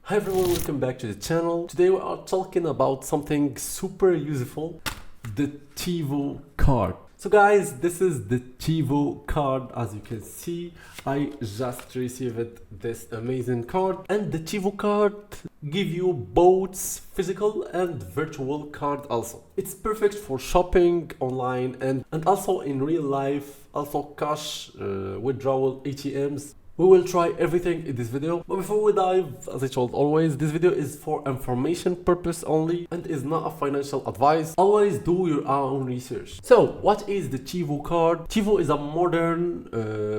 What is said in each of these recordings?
Hi everyone, welcome back to the channel. Today we are talking about something super useful, the TEVAU card. So guys, this is the TEVAU card. As you can see, I just received this amazing card, and the TEVAU card give you both physical and virtual card also. It's perfect for shopping online and also in real life, also cash withdrawal ATMs. We will try everything in this video, but before we dive, as I told always, this video is for information purpose only and is not a financial advice. Always do your own research. So, what is the TEVAU card? TEVAU is a modern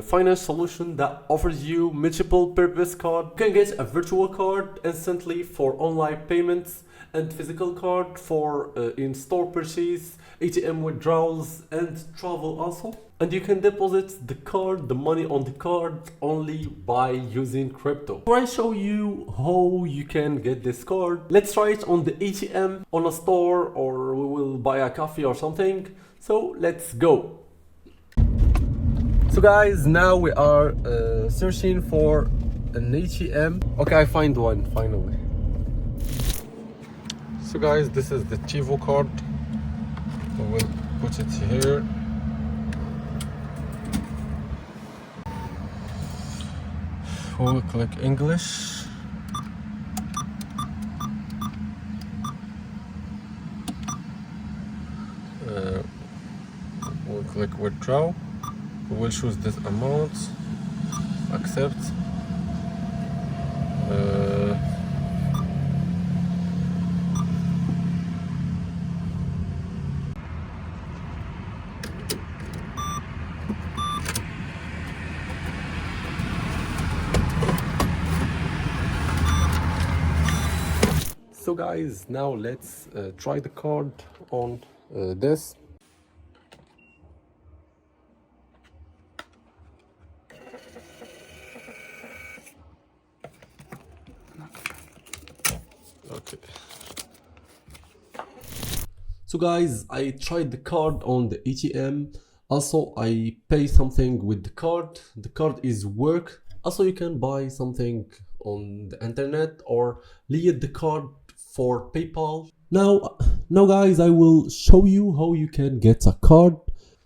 finance solution that offers you multiple purpose card. You can get a virtual card instantly for online payments and physical card for in-store purchase, ATM withdrawals and travel also. And you can deposit the money on the card only by using crypto. Before I show you how you can get this card, let's try it on the ATM, on a store, or we will buy a coffee or something. So let's go. So guys, now we are searching for an ATM. Okay, I find one finally. So guys, this is the TEVAU card. We will put it here. We'll click English. We'll click withdraw. We will choose this amount. Accept. So guys, now let's try the card on this. Okay. So guys, I tried the card on the ATM. Also, I pay something with the card. The card is work. Also, you can buy something on the internet or leave the card for PayPal. Now guys, I will show you how you can get a card.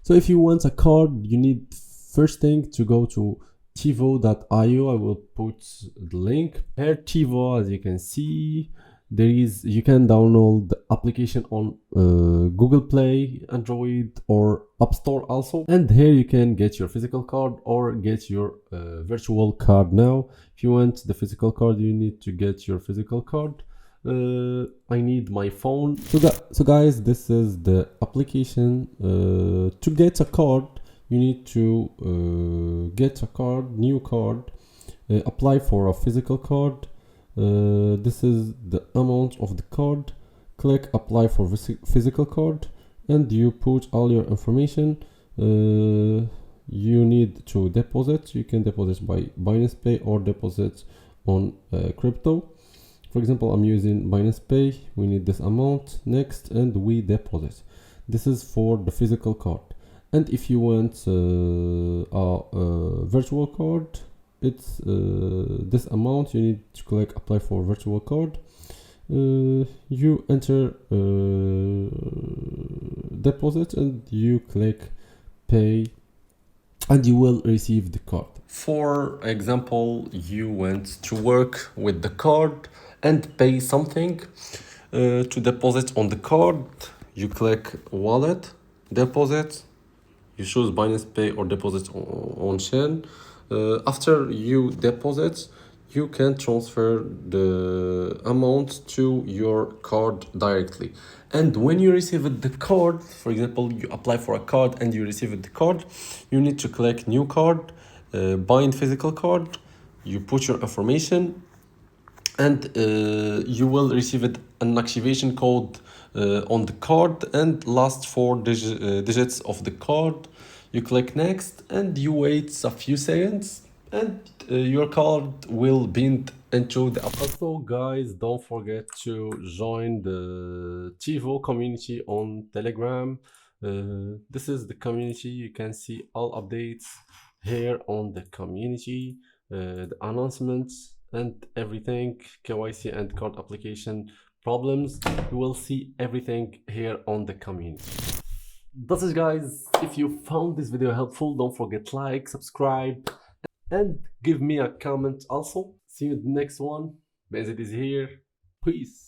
So if you want a card, you need first thing to go to TEVAU.io. I will put the link here. TEVAU, as you can see, you can download the application on Google Play, Android or App Store also, and here you can get your physical card or get your virtual card. Now if you want the physical card, you need to get your physical card. I need my phone. So guys, this is the application. To get a card, you need to get a card, new card, apply for a physical card. This is the amount of the card. Click apply for physical card and you put all your information. You need to deposit. You can deposit by Binance Pay or deposit on crypto. For example, I'm using Binance Pay. We need this amount. Next, and we deposit. This is for the physical card. And if you want a virtual card, it's this amount. You need to click apply for virtual card. You enter deposit and you click pay and you will receive the card. For example, you went to work with the card and pay something. To deposit on the card, you click wallet, deposit. You choose Binance Pay or deposit on chain. After you deposit, you can transfer the amount to your card directly. And when you receive the card, for example, you apply for a card and you receive the card, you need to click new card, bind physical card, you put your information, and you will receive an activation code on the card and last four digits of the card. You click next and you wait a few seconds and your card will bind into the app. Also guys, don't forget to join the TEVAU community on Telegram. This is the community. You can see all updates here on the community, the announcements, and everything, KYC and card application problems. You will see everything here on the community. That's it, guys. If you found this video helpful, don't forget like, subscribe, and give me a comment also. See you in the next one. BNZ is here. Peace.